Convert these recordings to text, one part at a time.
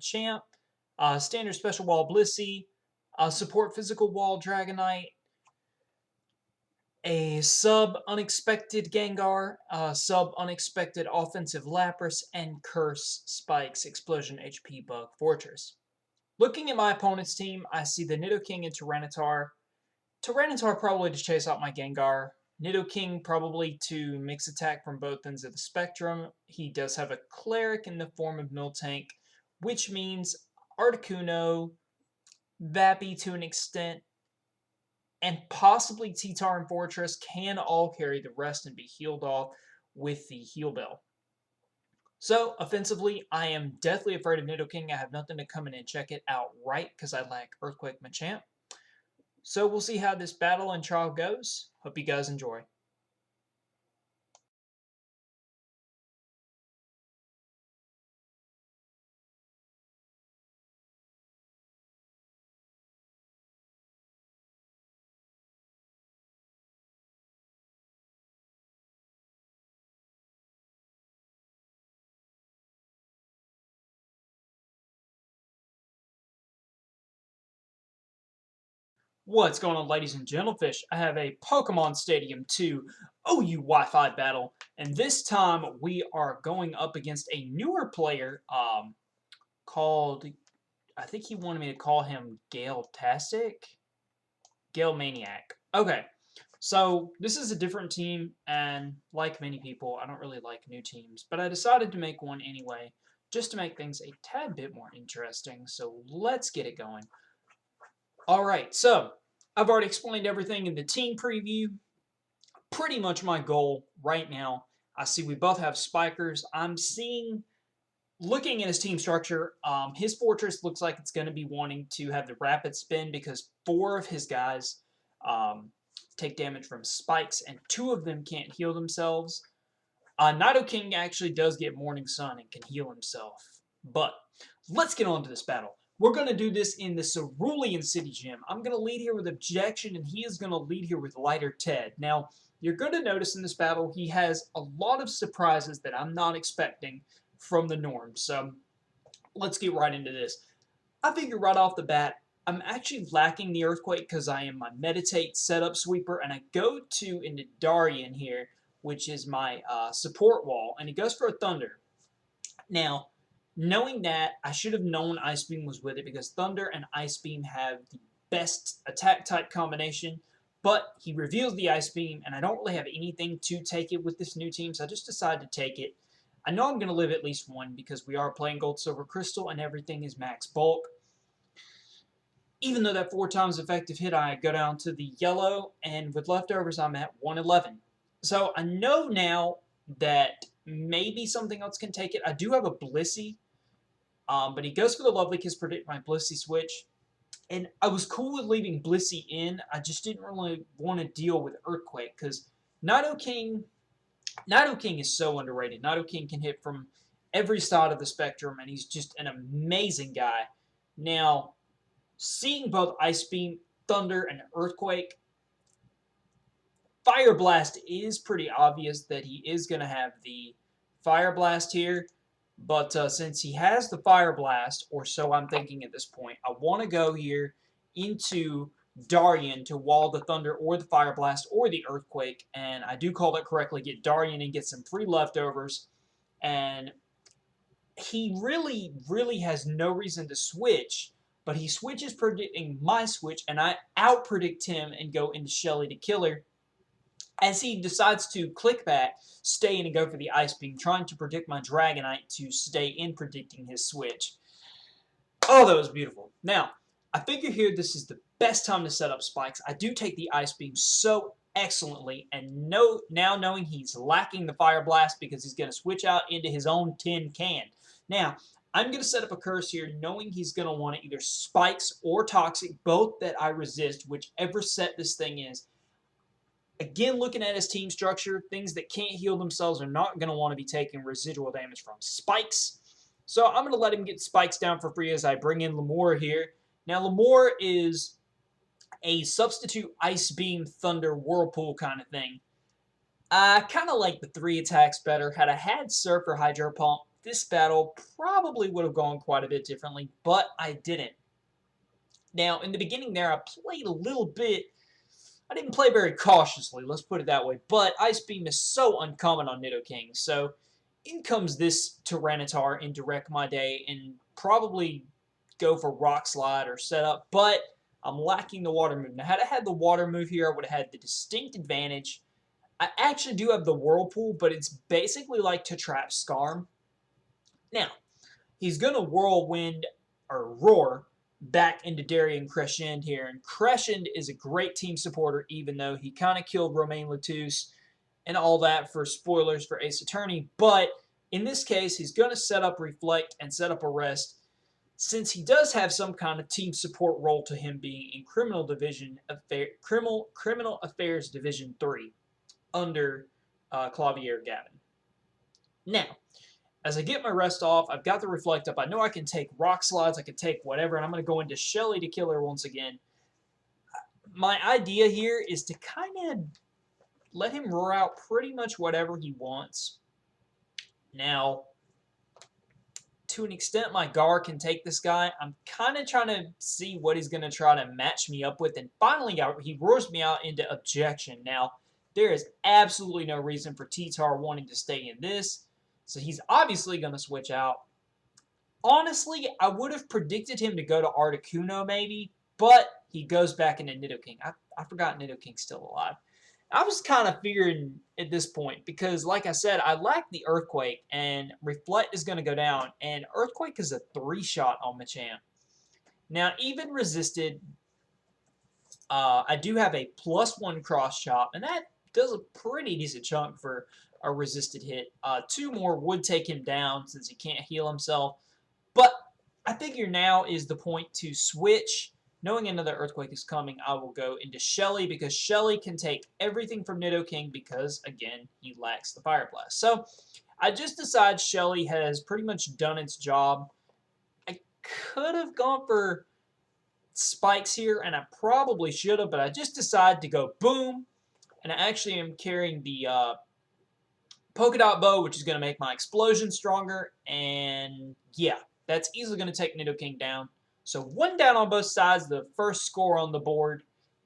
Machamp, standard special wall Blissey, support physical wall Dragonite, a sub unexpected Gengar, sub unexpected offensive Lapras, and curse spikes explosion HP bug fortress. Looking at my opponent's team, I see the Nidoking and Tyranitar. Tyranitar probably to chase out my Gengar. Nidoking probably to mix attack from both ends of the spectrum. He does have a Cleric in the form of Miltank, which means Articuno, Vappy to an extent, and possibly T-Tar and Fortress can all carry the rest and be healed off with the Heal Bell. So, offensively, I am deathly afraid of Nidoking. I have nothing to come in and check it out right because I lack Earthquake Machamp. So we'll see how this battle and trial goes. Hope you guys enjoy. What's going on, ladies and Gentlefish? I have a Pokemon Stadium 2 OU Wi-Fi battle, and this time we are going up against a newer player called, I think he wanted me to call him Gale-tastic? Galemaniac. Okay, so this is a different team, and like many people, I don't really like new teams, but I decided to make one anyway, just to make things a tad bit more interesting, so let's get it going. Alright, so I've already explained everything in the team preview. Pretty much my goal right now, I see we both have spikers. I'm seeing, looking at his team structure, his fortress looks like it's going to be wanting to have the rapid spin because 4 of his guys take damage from spikes and 2 of them can't heal themselves. Nidoking actually does get Morning Sun and can heal himself. But let's get on to this battle. We're going to do this in the Cerulean City Gym. I'm going to lead here with Objection, and he is going to lead here with Lighter Ted. Now, you're going to notice in this battle he has a lot of surprises that I'm not expecting from the norm. So, let's get right into this. I figure right off the bat, I'm actually lacking the Earthquake because I am my Meditate setup sweeper, and I go into Darien here, which is my support wall, and he goes for a Thunder. Now, knowing that, I should have known Ice Beam was with it because Thunder and Ice Beam have the best attack type combination, but he reveals the Ice Beam, and I don't really have anything to take it with this new team, so I just decided to take it. I know I'm going to live at least one because we are playing Gold, Silver, Crystal, and everything is max bulk. Even though that 4 times effective hit, I go down to the yellow, and with leftovers, I'm at 111. So I know now that maybe something else can take it. I do have a Blissey, but he goes for the Lovely Kiss, predict my Blissey switch. And I was cool with leaving Blissey in. I just didn't really want to deal with Earthquake because Nidoking is so underrated. Nidoking can hit from every side of the spectrum, and he's just an amazing guy. Now, seeing both Ice Beam, Thunder, and Earthquake, Fire Blast is pretty obvious that he is going to have the Fire Blast here. But since he has the Fire Blast, or so I'm thinking at this point, I want to go here into Darien to wall the Thunder or the Fire Blast or the Earthquake. And I do call that correctly, get Darien and get some free leftovers. And he really has no reason to switch, but he switches predicting my switch, and I out-predict him and go into Shelly to Killer. As he decides to click back, stay in and go for the Ice Beam, trying to predict my Dragonite to stay in predicting his switch. Oh, that was beautiful. Now, I figure here this is the best time to set up spikes. I do take the Ice Beam so excellently, and now knowing he's lacking the Fire Blast because he's going to switch out into his own tin can. Now, I'm going to set up a curse here knowing he's going to want either spikes or toxic, both that I resist, whichever set this thing is. Again, looking at his team structure, things that can't heal themselves are not going to want to be taking residual damage from spikes. So I'm going to let him get spikes down for free as I bring in Lamiror here. Now, Lamiror is a substitute Ice Beam, Thunder, Whirlpool kind of thing. I kind of like the 3 attacks better. Had I had Surf or Hydro Pump, this battle probably would have gone quite a bit differently, but I didn't. Now, in the beginning there, I played a little bit. I didn't play very cautiously, let's put it that way, but Ice Beam is so uncommon on Nidoking, so in comes this Tyranitar and direct my day and probably go for Rock Slide or Setup, but I'm lacking the Water move. Now, had I had the Water move here, I would have had the distinct advantage. I actually do have the Whirlpool, but it's basically like to trap Skarm. Now, he's going to Whirlwind or Roar back into Darien Crescend here. And Crescend is a great team supporter, even though he kind of killed Romain Latus and all that for spoilers for Ace Attorney. But in this case, he's going to set up Reflect and set up Arrest, since he does have some kind of team support role to him being in Criminal Affairs Division 3 under Clavier Gavin. Now, as I get my rest off, I've got the Reflect up. I know I can take Rock Slides, I can take whatever, and I'm going to go into Shelly to kill her once again. My idea here is to kind of let him roar out pretty much whatever he wants. Now, to an extent, my Gar can take this guy. I'm kind of trying to see what he's going to try to match me up with, and finally he roars me out into Objection. Now, there is absolutely no reason for T-Tar wanting to stay in this, so he's obviously going to switch out. Honestly, I would have predicted him to go to Articuno maybe, but he goes back into Nidoking. I forgot Nidoking's still alive. I was kind of fearing at this point because, like I said, I lack the Earthquake, and Reflect is going to go down, and Earthquake is a 3-shot on Machamp. Now, even resisted, I do have a +1 cross chop, and that does a pretty decent chunk for a resisted hit. 2 more would take him down since he can't heal himself, but I figure now is the point to switch. Knowing another Earthquake is coming, I will go into Shelly because Shelly can take everything from Nidoking because, again, he lacks the Fire Blast. So I just decide Shelly has pretty much done its job. I could have gone for Spikes here, and I probably should have, but I just decided to go boom, and I actually am carrying the Polka Dot Bow, which is going to make my explosion stronger, and yeah, that's easily going to take Nidoking down. So 1 down on both sides, the first score on the board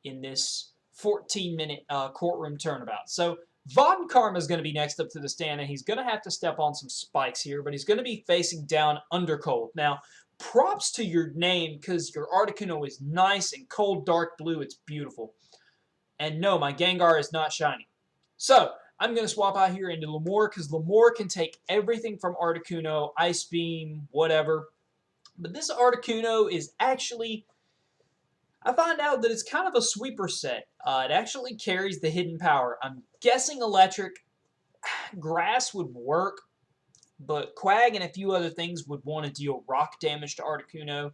in this 14-minute courtroom turnabout. So VonKarma is going to be next up to the stand, and he's going to have to step on some spikes here, but he's going to be facing down Undercold. Now, props to your name because your Articuno is nice and cold dark blue. It's beautiful. And no, my Gengar is not shiny. So I'm going to swap out here into Lamiror because Lamiror can take everything from Articuno, Ice Beam, whatever. But this Articuno is actually, I find out that it's kind of a sweeper set. It actually carries the hidden power. I'm guessing Electric. Grass would work, but Quag and a few other things would want to deal rock damage to Articuno.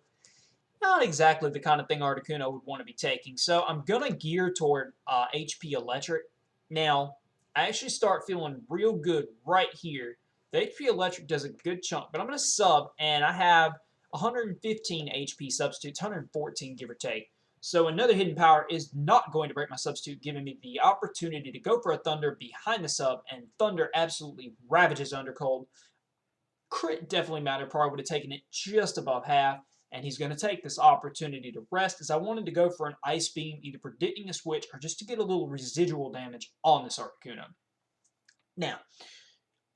Not exactly the kind of thing Articuno would want to be taking. So I'm going to gear toward HP Electric. Now, I actually start feeling real good right here. The HP Electric does a good chunk, but I'm going to sub, and I have 115 HP substitutes, 114 give or take. So another hidden power is not going to break my substitute, giving me the opportunity to go for a Thunder behind the sub, and Thunder absolutely ravages Undercold. Crit definitely mattered, probably would have taken it just above half, and he's going to take this opportunity to rest, as I wanted to go for an Ice Beam, either predicting a switch or just to get a little residual damage on this Articuno. Now,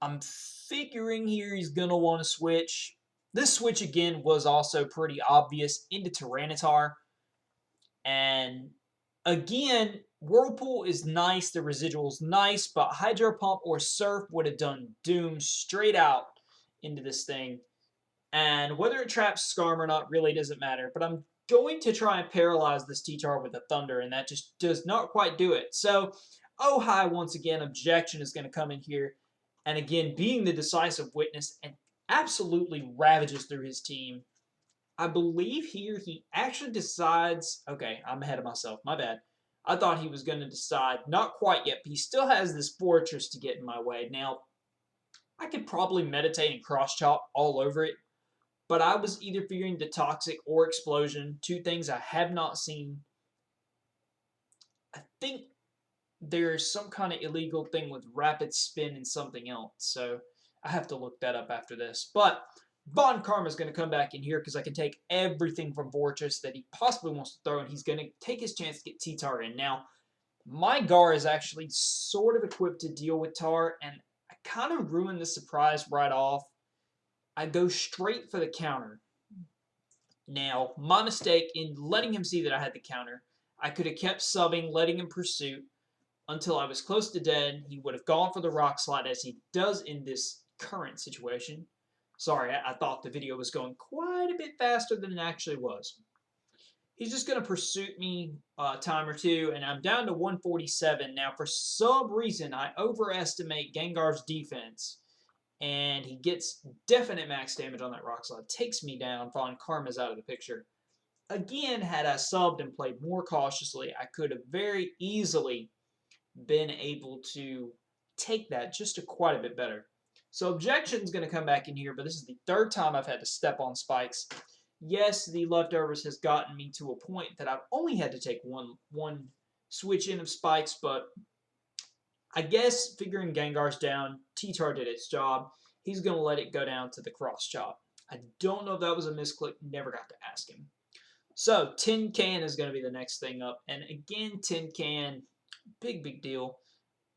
I'm figuring here he's going to want to switch. This switch, again, was also pretty obvious into Tyranitar. And, again, Whirlpool is nice, the residual is nice, but Hydro Pump or Surf would have done doom straight out into this thing. And whether it traps Skarm or not really doesn't matter. But I'm going to try and paralyze this T-Tar with a Thunder, and that just does not quite do it. So, oh hi, once again, Objection is going to come in here. And again, being the decisive witness, and absolutely ravages through his team. I believe here he actually decides, okay, I'm ahead of myself, my bad. I thought he was going to decide, not quite yet, but he still has this Fortress to get in my way. Now, I could probably meditate and cross-chop all over it, but I was either fearing the Toxic or Explosion, 2 things I have not seen. I think there's some kind of illegal thing with Rapid Spin and something else, so I have to look that up after this. But VonKarma is going to come back in here because I can take everything from Fortress that he possibly wants to throw, and he's going to take his chance to get T-Tar in. Now, my Gar is actually sort of equipped to deal with Tar, and I kind of ruined the surprise right off. I go straight for the counter. Now, my mistake in letting him see that I had the counter. I could have kept subbing, letting him pursue until I was close to dead. He would have gone for the rock slide as he does in this current situation. Sorry, I thought the video was going quite a bit faster than it actually was. He's just going to pursue me a time or two, and I'm down to 147. Now, for some reason, I overestimate Gengar's defense, and he gets definite max damage on that rock slide. Takes me down. VonKarma's out of the picture. Again, had I subbed and played more cautiously, I could have very easily been able to take that just quite a bit better. So Objection's going to come back in here, but this is the third time I've had to step on spikes. Yes, the leftovers has gotten me to a point that I've only had to take one switch in of spikes, but I guess figuring Gengar's down, T-Tar did its job. He's going to let it go down to the cross chop. I don't know if that was a misclick. Never got to ask him. So, Tin Can is going to be the next thing up. And again, Tin Can, big deal.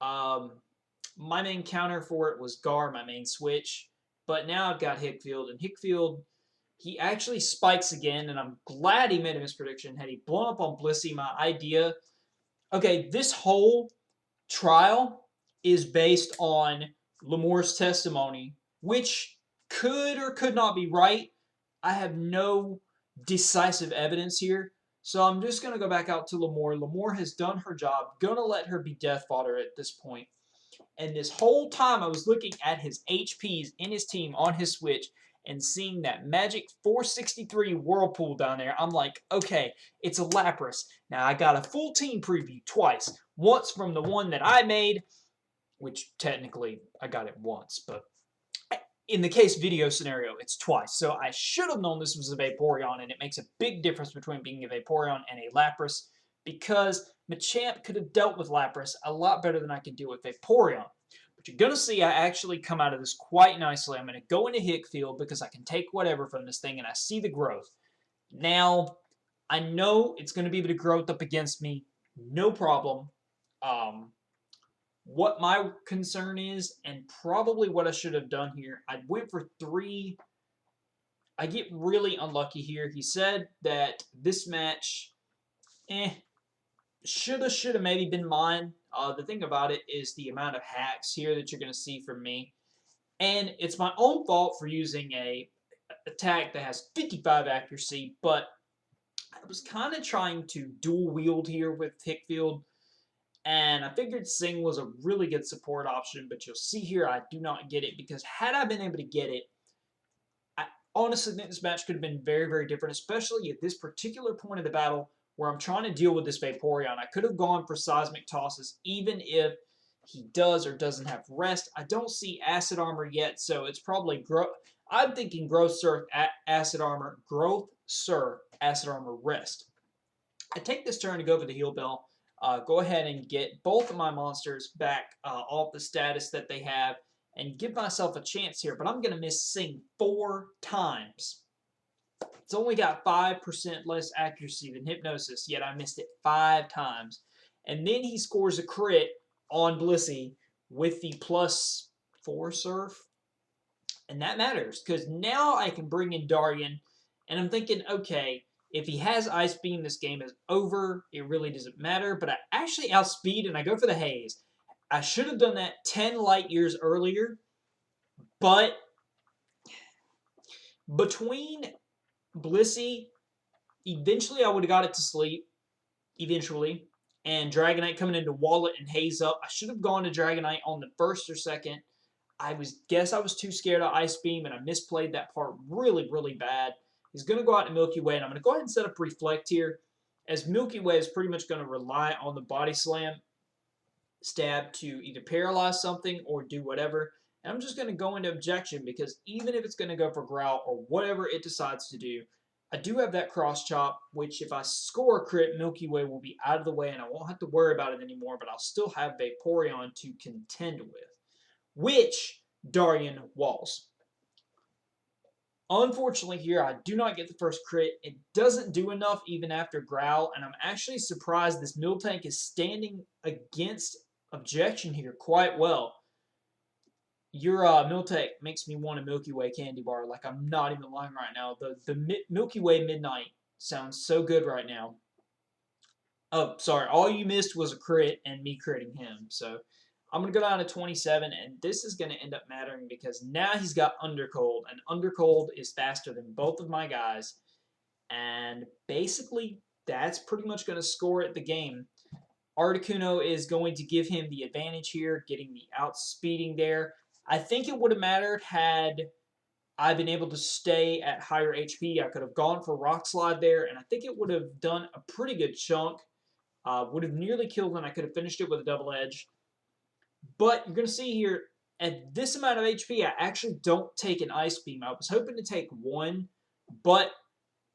My main counter for it was Gar, my main switch. But now I've got Hickfield. And Hickfield, he actually spikes again. And I'm glad he made a misprediction. Had he blown up on Blissey, my idea... Okay, this whole trial is based on Lamiror's testimony, which could or could not be right. I have no decisive evidence here. So I'm just going to go back out to Lamiror. Lamiror has done her job. Going to let her be death fodder at this point. And this whole time I was looking at his HPs in his team on his switch and seeing that magic 463 Whirlpool down there. I'm like, okay, it's a Lapras. Now I got a full team preview twice. Once from the one that I made, which technically I got it once, but in the case video scenario, it's twice. So I should have known this was a Vaporeon, and it makes a big difference between being a Vaporeon and a Lapras, because Machamp could have dealt with Lapras a lot better than I could deal with Vaporeon. But you're going to see I actually come out of this quite nicely. I'm going to go into Hickfield because I can take whatever from this thing, and I see the growth. Now, I know it's going to be able to growth up against me, no problem. What my concern is, and probably what I should have done here, I went for 3. I get really unlucky here. He said that this match, shoulda maybe been mine. The thing about it is the amount of hacks here that you're going to see from me. And it's my own fault for using a attack that has 55 accuracy, but I was kind of trying to dual wield here with Hickfield. And I figured Sing was a really good support option, but you'll see here I do not get it, because had I been able to get it, I honestly think this match could have been very different, especially at this particular point of the battle where I'm trying to deal with this Vaporeon. I could have gone for Seismic Tosses, even if he does or doesn't have Rest. I don't see Acid Armor yet, so it's probably I'm thinking Growth Surf, Acid Armor, Growth Surf, Acid Armor, Rest. I take this turn to go for the Heal Bell. Go ahead and get both of my monsters back off the status that they have and give myself a chance here. But I'm going to miss Sing 4 times. It's only got 5% less accuracy than Hypnosis, yet I missed it 5 times. And then he scores a crit on Blissey with the +4 Surf. And that matters, because now I can bring in Darien, and I'm thinking, okay, if he has Ice Beam, this game is over. It really doesn't matter. But I actually outspeed, and I go for the Haze. I should have done that 10 light years earlier. But between Blissey, eventually I would have got it to sleep. Eventually. And Dragonite coming into Wallet and Haze up. I should have gone to Dragonite on the first or second. I was too scared of Ice Beam, and I misplayed that part really bad. He's going to go out to Milky Way, and I'm going to go ahead and set up Reflect here, as Milky Way is pretty much going to rely on the Body Slam stab to either paralyze something or do whatever. And I'm just going to go into Objection, because even if it's going to go for Growl or whatever it decides to do, I do have that Cross Chop, which if I score a crit, Milky Way will be out of the way, and I won't have to worry about it anymore, but I'll still have Vaporeon to contend with. Which Darien Walls. Unfortunately here, I do not get the first crit. It doesn't do enough even after Growl, and I'm actually surprised this Miltank is standing against objection here quite well. Your Miltank makes me want a Milky Way candy bar, like I'm not even lying right now. The Milky Way Midnight sounds so good right now. Oh, sorry, all you missed was a crit and me critting him, so I'm going to go down to 27, and this is going to end up mattering because now he's got Undercold, and Undercold is faster than both of my guys, and basically that's pretty much going to score at the game. Articuno is going to give him the advantage here, getting the outspeeding there. I think it would have mattered had I been able to stay at higher HP. I could have gone for Rock Slide there, and I think it would have done a pretty good chunk. Would have nearly killed him. I could have finished it with a double edge. But you're going to see here, at this amount of HP, I actually don't take an Ice Beam. I was hoping to take one, but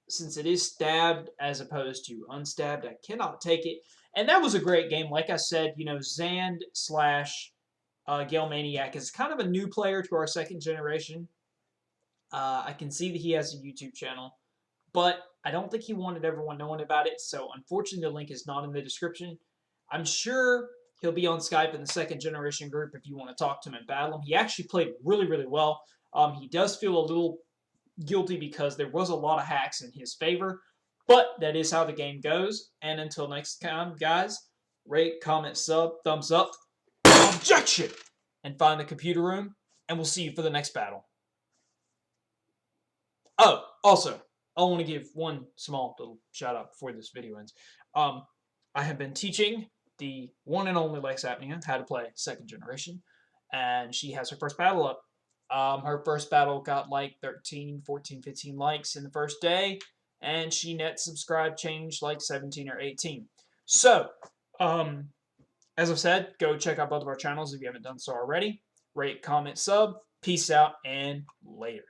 since it is stabbed as opposed to unstabbed, I cannot take it. And that was a great game. Like I said, you know, Zand slash Galemaniac is kind of a new player to our second generation. I can see that he has a YouTube channel, but I don't think he wanted everyone knowing about it, so unfortunately the link is not in the description. I'm sure he'll be on Skype in the second generation group if you want to talk to him and battle him. He actually played really, really well. He does feel a little guilty because there was a lot of hacks in his favor, but that is how the game goes. And until next time, guys, rate, comment, sub, thumbs up, objection, and find the computer room, and we'll see you for the next battle. Oh, also, I want to give one small little shout out before this video ends. I have been teaching the one and only Lex Apnea how to play second generation, and she has her first battle up. Her first battle got like 13, 14, 15 likes in the first day, and she net subscribe changed like 17 or 18. So, as I've said, go check out both of our channels if you haven't done so already. Rate, comment, sub. Peace out, and later.